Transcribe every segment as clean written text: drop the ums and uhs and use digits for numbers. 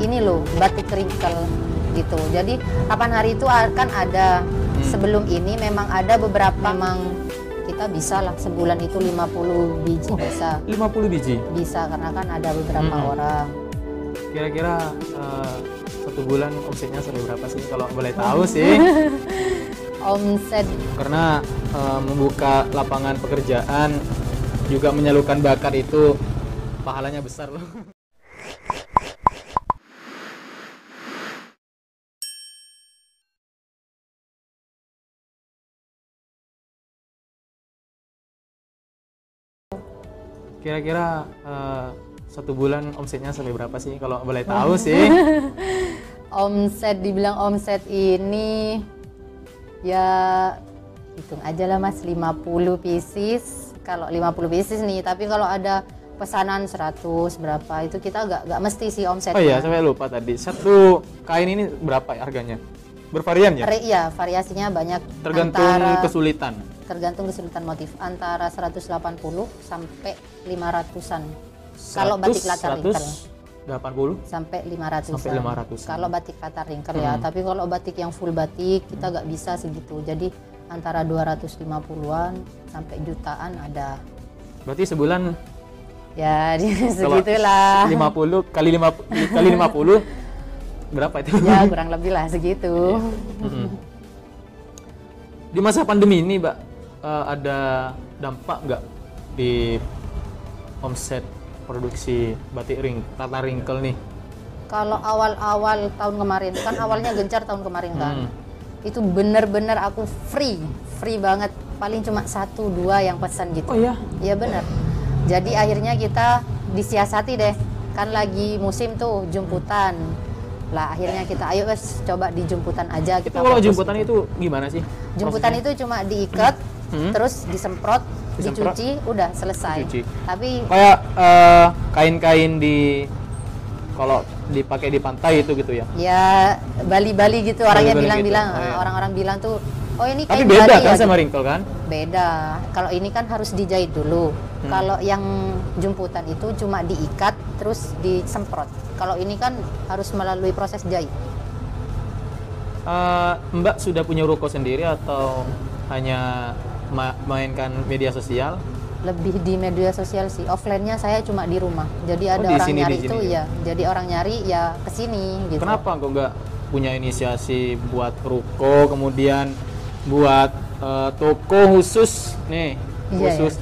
ini loh, batik wrinkle gitu. Jadi 8 hari itu akan ada. Sebelum ini memang ada beberapa, memang kita bisa lah sebulan itu 50 biji bisa. 50 biji? Bisa, karena kan ada beberapa orang. Kira-kira 1 bulan omsetnya sampai berapa sih kalau boleh tahu sih? Omset Karena membuka lapangan pekerjaan juga menyalurkan bakat itu pahalanya besar loh. Kira-kira 1 bulan omsetnya sampai berapa sih kalau boleh tahu sih? omset, dibilang omset ini ya hitung aja lah Mas, 50 pieces. Kalau 50 pieces nih, tapi kalau ada pesanan 100 berapa itu kita gak mesti sih omsetnya. Oh iya, saya lupa tadi. Satu kain ini berapa ya harganya? Bervarian ya? Iya, variasinya banyak. Tergantung kesulitan. Tergantung kesulitan motif, antara 180 sampai 500-an. Kalau batik latar wrinkle 180 sampai 500-an. sampai 500. Kalau batik latar wrinkle ya, tapi kalau batik yang full batik kita nggak bisa segitu. Jadi antara 250-an sampai jutaan ada. Berarti sebulan Ya segitulah. 50 kali 50 berapa itu? Ya kurang lebih lah segitu. Di masa pandemi ini, Mbak, ada dampak nggak di omset produksi batik latar wrinkle nih? Kalau awal-awal tahun kemarin kan, awalnya gencar tahun kemarin kan, itu bener-bener aku free banget, paling cuma 1-2 yang pesan gitu. Oh iya? Iya bener. Jadi akhirnya kita disiasati deh, kan lagi musim tuh jemputan lah, akhirnya kita ayo guys coba di jemputan aja. Itu kalau jemputan itu gimana sih? Jemputan itu cuma diikat, terus disemprot, Disemprot, dicuci, udah selesai. dicuci. Tapi Kayak kain-kain kalau dipakai di pantai itu gitu ya? ya Bali-Bali gitu, orangnya Bali-Bali bilang-bilang, gitu. Oh, iya. orang-orang bilang tuh, oh ini Tapi kain beda Bali kan ya, sama gitu. wrinkle kan? Beda. Kalau ini kan harus dijahit dulu. Kalau yang jemputan itu cuma diikat terus disemprot. Kalau ini kan harus melalui proses jahit. Mbak sudah punya ruko sendiri atau hanya mainkan media sosial? Lebih di media sosial sih. Offline-nya saya cuma di rumah. Jadi ada di orang sini, nyari di itu sini. ya. Jadi orang nyari ya ke sini gitu. Kenapa kok nggak punya inisiasi buat ruko, kemudian buat toko khusus nih, Iya, khusus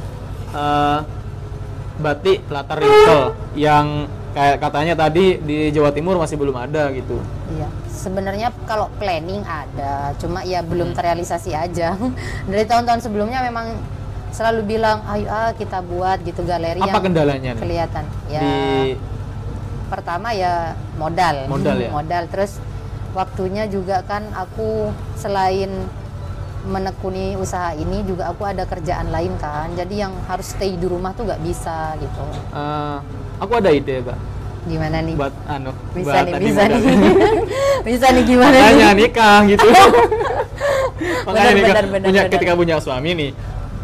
batik latar wrinkle yang kayak katanya tadi di Jawa Timur masih belum ada gitu. Iya. Sebenarnya kalau planning ada, cuma ya belum terrealisasi aja. Dari tahun-tahun sebelumnya memang selalu bilang, ayo kita buat gitu galeri Apa yang kendalanya nih? kelihatan. Ya, pertama ya modal. Modal ya? Modal, terus waktunya juga kan aku selain menekuni usaha ini juga aku ada kerjaan lain kan. Jadi yang harus stay di rumah tuh nggak bisa gitu. Aku ada ide, Mbak. Gimana nih? Buat Bisa buat nih, tadi bisa modal. nih. Bisa nih gimana Makanya nih? nikah gitu. Makanya nikah, benar. ketika punya suami nih,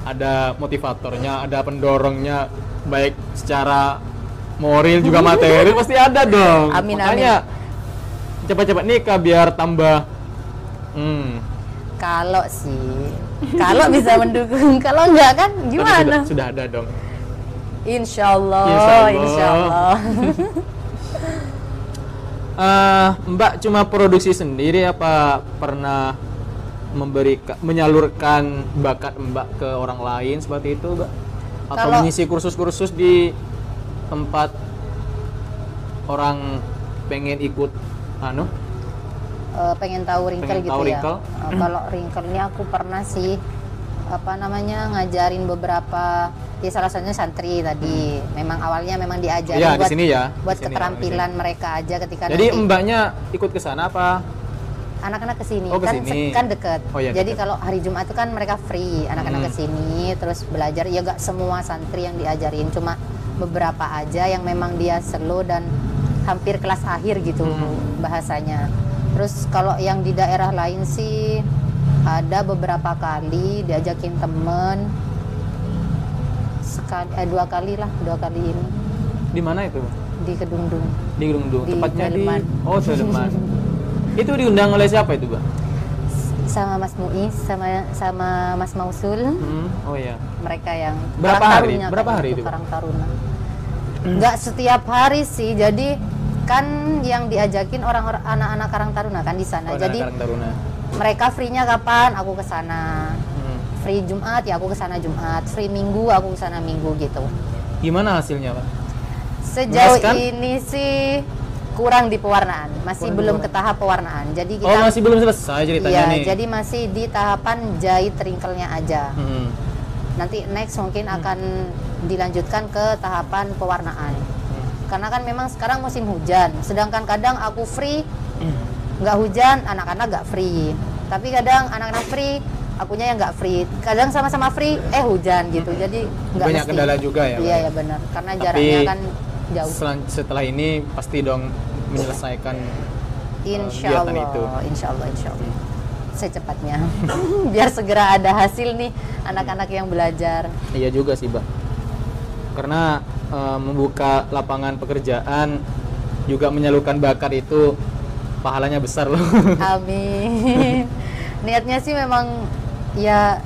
ada motivatornya, ada pendorongnya, baik secara moral juga materi pasti ada dong. Amin, Makanya cepat-cepat nikah biar tambah. Kalau kalau bisa mendukung, kalau enggak kan Tapi gimana? sudah ada dong. Insya Allah. Mbak cuma produksi sendiri apa pernah menyalurkan bakat Mbak ke orang lain seperti itu, Mbak? Atau mengisi kursus-kursus di tempat orang pengen ikut Pengen tahu wrinkle Pengen gitu tahu ya. wrinkle? Kalau wrinkle ini aku pernah sih ngajarin beberapa, ya salah satunya santri tadi. Memang awalnya memang diajarin Iya, buat di sini ya. buat Di sini, keterampilan mereka aja ketika Jadi nanti Mbaknya ikut ke sana apa? anak-anak kesini Oh, kan kesini. kan deket. Oh, iya, Jadi deket. kalau hari Jumat itu kan mereka free, anak-anak kesini terus belajar. Ya gak semua santri yang diajarin, cuma beberapa aja yang memang dia slow dan hampir kelas akhir gitu bahasanya. Terus kalau yang di daerah lain sih ada beberapa kali diajakin temen, dua kali ini. Di mana itu? di Kedungdung. Di Kedungdung. Di Tepatnya Daleman. Oh, Daleman. Itu diundang oleh siapa itu, Mbak? Sama Mas Muiz, sama Mas Mausul. Oh ya. Mereka yang Berapa Karang hari? Taruna Berapa kan hari itu, Pak? Karang Taruna. Nggak setiap hari sih. Jadi kan yang diajakin orang-orang anak-anak Karang Taruna kan di sana. Oh, Jadi Karang Taruna. mereka free-nya kapan? Aku ke sana. Free Jumat ya aku ke sana Jumat. Free Minggu aku ke sana Minggu gitu. Gimana hasilnya, Pak? Sejauh Memuaskan? ini sih kurang di pewarnaan, masih Kurang di belum ke pewarnaan. tahap pewarnaan. Jadi kita Oh, masih belum selesai ceritanya iya, nih. jadi masih di tahapan jahit wrinkle-nya aja. Hmm. Nanti next mungkin akan dilanjutkan ke tahapan pewarnaan. Karena kan memang sekarang musim hujan, sedangkan kadang aku free nggak hujan, anak-anak nggak free. Tapi kadang anak-anak free, akunya yang nggak free. Kadang sama-sama free, hujan gitu. Jadi nggak Banyak mesti. kendala juga ya, Pak? Iya ya benar, karena Tapi jaraknya kan jauh. Setelah ini pasti dong menyelesaikan Insya kegiatan itu. Allah, insya Allah, insya Allah. Secepatnya, biar segera ada hasil nih anak-anak yang belajar. Iya juga sih, Mbak. Karena membuka lapangan pekerjaan juga menyalurkan bakat itu pahalanya besar loh. Amin. Niatnya sih memang ya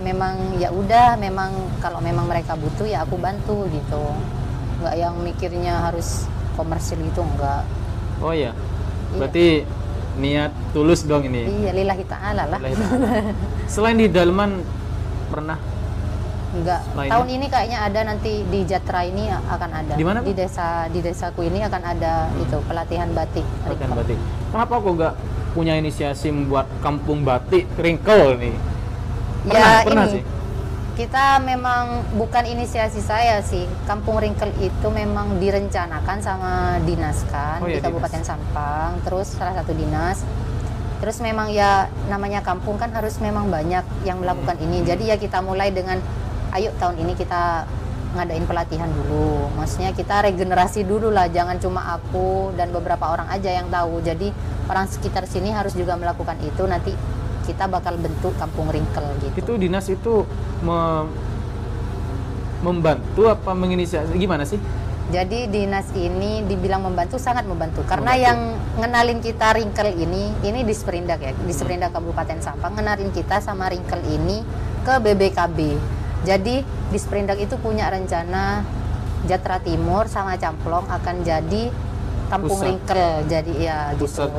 memang ya udah memang kalau memang mereka butuh ya aku bantu gitu. Nggak yang mikirnya harus komersil gitu enggak. Oh iya. Berarti niat tulus dong ini. Iya, lillahi ta'ala lah. Lillahi ta'ala. Selain di Daleman pernah Enggak. lainnya? Tahun ini kayaknya ada nanti di Jatra ini akan ada. Di mana, Pak? Di desaku ini akan ada itu pelatihan batik. Pelatihan batik. Kenapa kok nggak punya inisiasi membuat kampung batik wrinkle nih? Pernah ini sih. kita memang bukan inisiasi saya sih. Kampung Wrinkle itu memang direncanakan sama dinas kan Oh, di iya, Kabupaten dinas. Sampang. Terus salah satu dinas. Terus memang ya namanya kampung kan harus memang banyak yang melakukan ini. Jadi ya kita mulai dengan ayo tahun ini kita ngadain pelatihan dulu. Maksudnya kita regenerasi dulu lah, jangan cuma aku dan beberapa orang aja yang tahu. Jadi orang sekitar sini harus juga melakukan itu. Nanti kita bakal bentuk kampung wrinkle gitu. Itu dinas itu membantu apa menginisiasi gimana sih? Jadi dinas ini dibilang membantu, sangat membantu. Karena Membantu. yang ngenalin kita wrinkle ini di Sperindak ya, di Sperindak Kabupaten Sampang, ngenalin kita sama wrinkle ini ke BBKB. Jadi di Sperindak itu punya rencana Jatra Timur sama Camplong akan jadi kampung Pusat. wrinkle. Jadi ya gitu. Pusat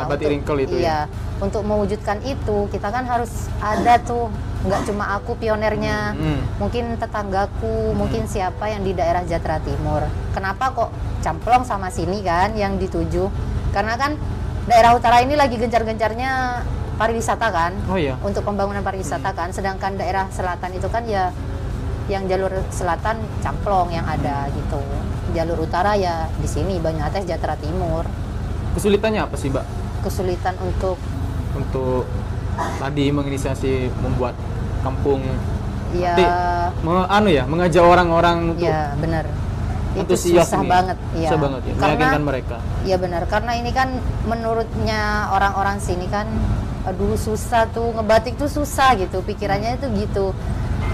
batik wrinkle itu ya? Untuk mewujudkan itu kita kan harus ada tuh, nggak cuma aku pionernya, mungkin tetanggaku, mungkin siapa yang di daerah Jatra Timur. Kenapa kok Camplong sama sini kan yang dituju? Karena kan daerah utara ini lagi gencar-gencarnya pariwisata kan, Oh iya. untuk pembangunan pariwisata kan, sedangkan daerah selatan itu kan ya yang jalur selatan Camplong yang ada gitu. Jalur utara ya di sini Banyuates Jatra Timur. Kesulitannya apa sih, Mbak? Kesulitan untuk tadi menginisiasi membuat kampung ya batik, mengajak orang-orang untuk ya benar. Itu antusias susah ini. banget ya. Susah banget ya, meyakinkan mereka. Iya benar, karena ini kan menurutnya orang-orang sini kan aduh susah tuh, ngebatik tuh susah gitu, pikirannya itu gitu.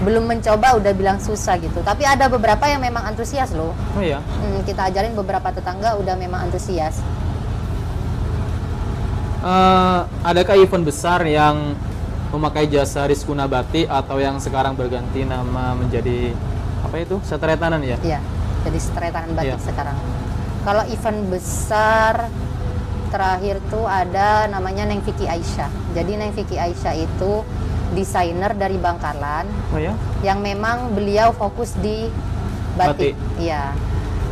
Belum mencoba udah bilang susah gitu. Tapi ada beberapa yang memang antusias loh. Oh iya. Kita ajarin beberapa tetangga udah memang antusias. Adakah event besar yang memakai jasa Rizkuna Batik atau yang sekarang berganti nama menjadi apa itu? Setretanan ya? Iya, jadi setretanan batik Iya. sekarang. Kalau event besar terakhir tuh ada namanya Neng Vicky Aisyah. Jadi Neng Vicky Aisyah itu desainer dari Bangkalan Oh ya? yang memang beliau fokus di batik. Iya.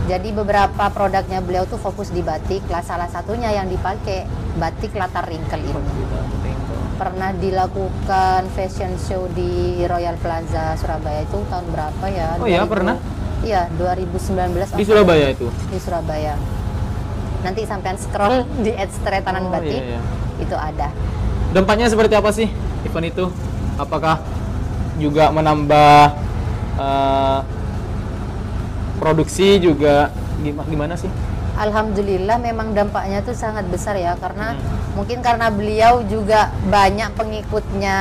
Jadi beberapa produknya beliau tuh fokus di batik. Lah salah satunya yang dipakai batik latar wrinkle ini. Pernah dilakukan fashion show di Royal Plaza Surabaya itu tahun berapa ya? Oh iya, pernah? Iya, 2019. Di Surabaya itu? Di Surabaya. Nanti sampean scroll di @setretanan batik. Iya, iya. Itu ada. Dampaknya seperti apa sih event itu? Apakah juga menambah produksi juga gimana sih? Alhamdulillah memang dampaknya tuh sangat besar ya, karena mungkin karena beliau juga banyak pengikutnya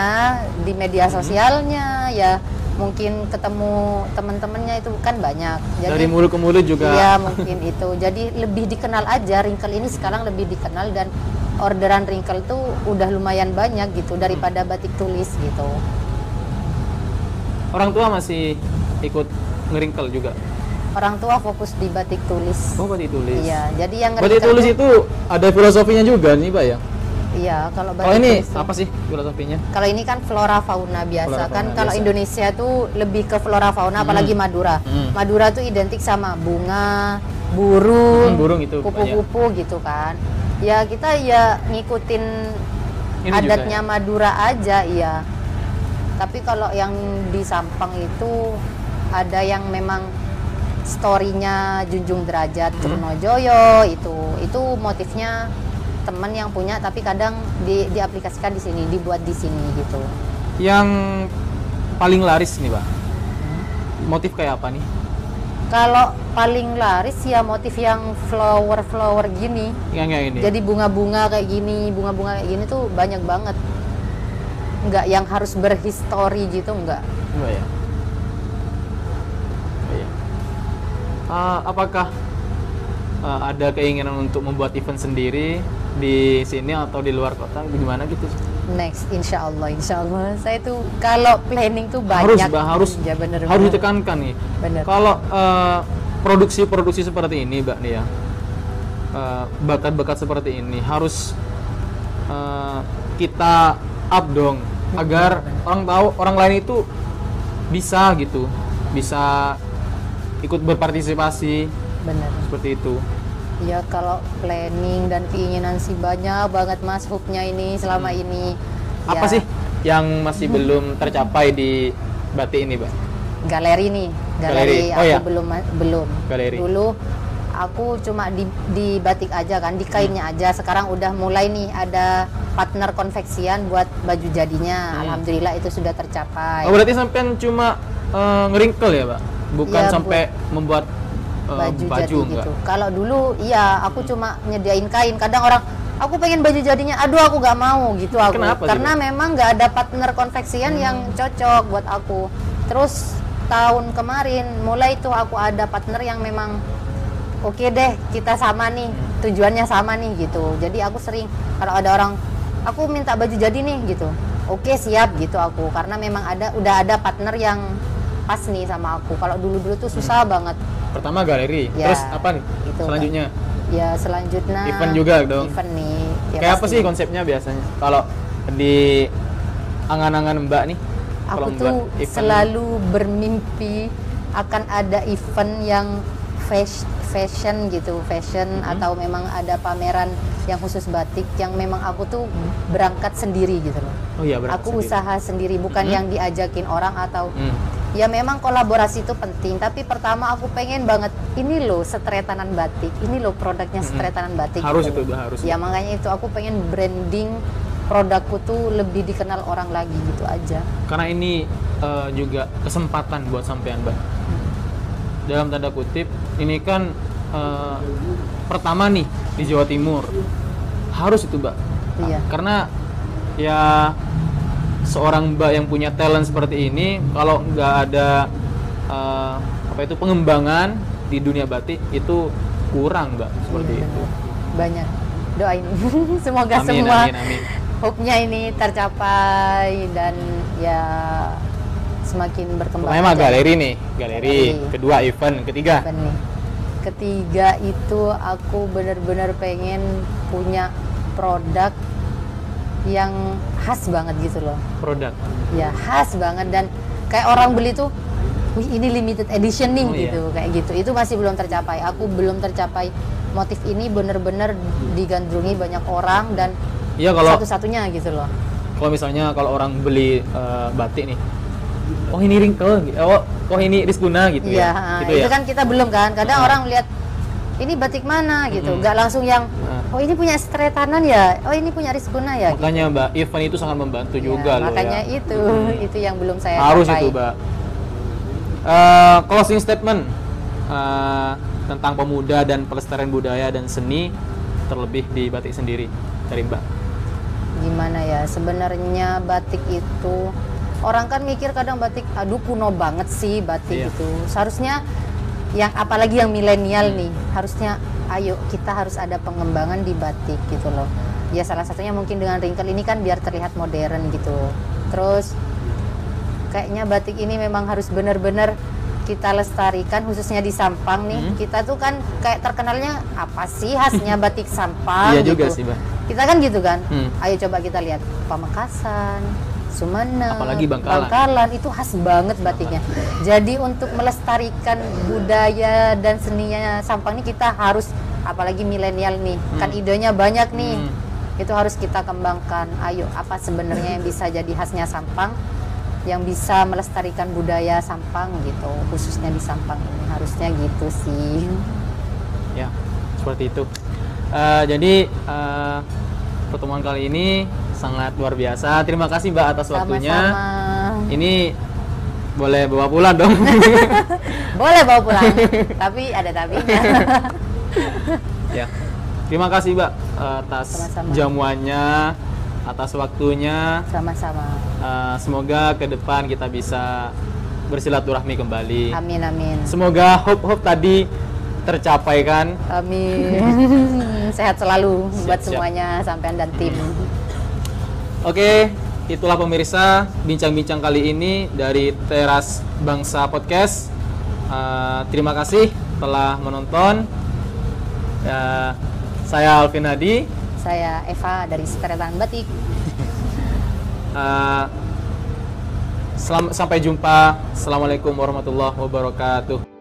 di media sosialnya ya, mungkin ketemu teman-temannya itu kan banyak. Dari mulut ke mulut juga. Iya mungkin itu. Jadi lebih dikenal aja wrinkle ini sekarang lebih dikenal dan orderan wrinkle tuh udah lumayan banyak gitu daripada batik tulis gitu. Orang tua masih ikut ngeringkel juga. Orang tua fokus di batik tulis. Oh, batik tulis. Iya, jadi yang Batik tulis itu ada filosofinya juga nih, Mbak ya? Iya, kalau batik Kalau ini tulis tuh- apa sih filosofinya? Kalau ini kan flora fauna biasa Flora kan. fauna Kalau biasa. Indonesia tuh lebih ke flora fauna apalagi Madura. Madura tuh identik sama bunga, burung, Burung itu kupu-kupu gitu kan. Ya kita ya ngikutin Ini adatnya juga Madura aja iya. Tapi kalau yang di Sampang itu ada yang memang story-nya Junjung Derajat Trunojoyo itu motifnya teman yang punya tapi kadang diaplikasikan di sini, dibuat di sini gitu. Yang paling laris nih, Mbak. Motif kayak apa nih? Kalau paling laris ya motif yang flower gini. Yang ini. Jadi bunga-bunga kayak gini tuh banyak banget. Enggak yang harus berhistori gitu enggak. Enggak ya? Iya. Apakah ada keinginan untuk membuat event sendiri di sini atau di luar kota? Gimana gitu? Next, insya Allah. Saya tuh kalau planning tuh banyak. Harus ya, bener, harus bener. ditekankan nih. Bener. Kalau produksi seperti ini, Mbak nih ya, bakat-bakat seperti ini harus kita up dong, agar orang tahu, orang lain itu bisa gitu, bisa ikut berpartisipasi Bener. seperti itu. Ya kalau planning dan keinginan sih banyak banget Mas hubnya ini selama ini. Apa Ya, sih yang masih belum tercapai di batik ini, Mbak? galeri nih, Galeri. galeri Oh, aku ya. belum. Galeri. Dulu aku cuma di batik aja kan, di kainnya aja. Sekarang udah mulai nih ada partner konveksian buat baju jadinya. Alhamdulillah itu sudah tercapai. Oh, berarti sampean cuma ngeringkel ya, Mbak? Bukan Iya, sampai membuat baju jadi enggak? gitu. Kalau dulu iya aku cuma nyediain kain. Kadang orang aku pengen baju jadinya, aduh aku nggak mau gitu aku. Kenapa sih, Karena Bu? memang nggak ada partner konveksian yang cocok buat aku. Terus tahun kemarin mulai tuh aku ada partner yang memang oke deh kita sama nih, tujuannya sama nih gitu. Jadi aku sering kalau ada orang aku minta baju jadi nih gitu. Oke siap gitu aku karena memang udah ada partner yang pas nih sama aku. Kalau dulu-dulu tuh susah banget. Pertama galeri, Ya, terus apa nih? itu, Selanjutnya Ya selanjutnya event juga dong. Event nih. Ya Kayak apa pasti. sih konsepnya biasanya? Kalau di angan-angan Mbak nih, kalau Aku Mbak tuh event selalu bermimpi akan ada event yang fashion gitu, atau memang ada pameran yang khusus batik yang memang aku tuh berangkat sendiri gitu loh. Oh iya, berarti Aku usaha sendiri bukan yang diajakin orang atau Hmm. ya memang kolaborasi itu penting, tapi pertama aku pengen banget ini loh setretanan batik, ini loh produknya setretanan batik. Harus gitu. itu, harus. Ya makanya itu aku pengen branding produkku tuh lebih dikenal orang lagi gitu aja. Karena ini juga kesempatan buat sampean, Mbak. Dalam tanda kutip, ini kan pertama nih di Jawa Timur. Harus itu, Mbak. Iya. Karena ya seorang Mbak yang punya talent seperti ini, kalau nggak ada pengembangan di dunia batik itu kurang, Mbak, seperti Iya, itu. benar. Banyak doain semoga Amin, semua amin, amin. hope-nya ini tercapai dan ya semakin berkembang. Pokoknya mah aja. galeri nih, galeri. Galeri. Kedua event, ketiga. Event nih. Ketiga itu aku benar-benar pengen punya produk yang khas banget gitu loh. Produk. Ya khas banget dan kayak orang beli tuh, wih ini limited edition nih Oh, iya. gitu, kayak gitu. Itu masih belum tercapai. Aku belum tercapai motif ini bener-bener digandrungi banyak orang dan Iya, kalau satu-satunya gitu loh. misalnya kalau orang beli batik nih, oh ini wrinkle, oh ini Rizkuna gitu Iya, ya. Gitu itu ya. kan kita belum kan. Kadang orang lihat ini batik mana gitu, nggak langsung yang oh ini punya Stretanan ya, oh ini punya Rizkuna ya. Makanya Mbak, event itu sangat membantu gitu. juga Ya, loh makanya ya. itu yang belum saya Harus capai. itu, Mbak. Closing statement tentang pemuda dan pelestarian budaya dan seni terlebih di batik sendiri dari Mbak. Gimana ya, sebenarnya batik itu Orang kan mikir kadang batik, aduh kuno banget sih batik Iya. gitu. Seharusnya yang apalagi yang milenial nih, harusnya ayo kita harus ada pengembangan di batik gitu loh. Ya salah satunya mungkin dengan wrinkle ini kan biar terlihat modern gitu. Terus kayaknya batik ini memang harus benar-benar kita lestarikan, khususnya di Sampang nih. Kita tuh kan kayak terkenalnya apa sih khasnya batik Sampang Iya gitu. juga sih, Mbak. Kita kan gitu kan. Hmm. Ayo coba kita lihat Pamekasan, Sumenep, Apalagi Bangkalan. itu khas banget batiknya. Jadi untuk melestarikan budaya dan seninya Sampang ini kita harus, apalagi milenial nih, kan idenya banyak nih. Itu harus kita kembangkan. Ayo, apa sebenarnya yang bisa jadi khasnya Sampang, yang bisa melestarikan budaya Sampang gitu, khususnya di Sampang ini, harusnya gitu sih. Ya, seperti itu. Jadi pertemuan kali ini sangat luar biasa. Terima kasih Mbak atas waktunya. Sama-sama. Ini boleh bawa pulang dong. Boleh bawa pulang, tapi ada tapinya. Ya. Terima kasih Mbak atas Sama-sama. jamuannya, atas waktunya. Sama-sama. Semoga ke depan kita bisa bersilaturahmi kembali. Amin, amin. Semoga hope tadi tercapai kan. Amin. Sehat selalu buat Siap. semuanya, sampean dan tim. Oke, itulah pemirsa bincang-bincang kali ini dari Teras Bangsa Podcast. Terima kasih telah menonton. Saya Alvin Hadi. Saya Eva dari Seteretan Batik. Sampai jumpa. Assalamualaikum warahmatullahi wabarakatuh.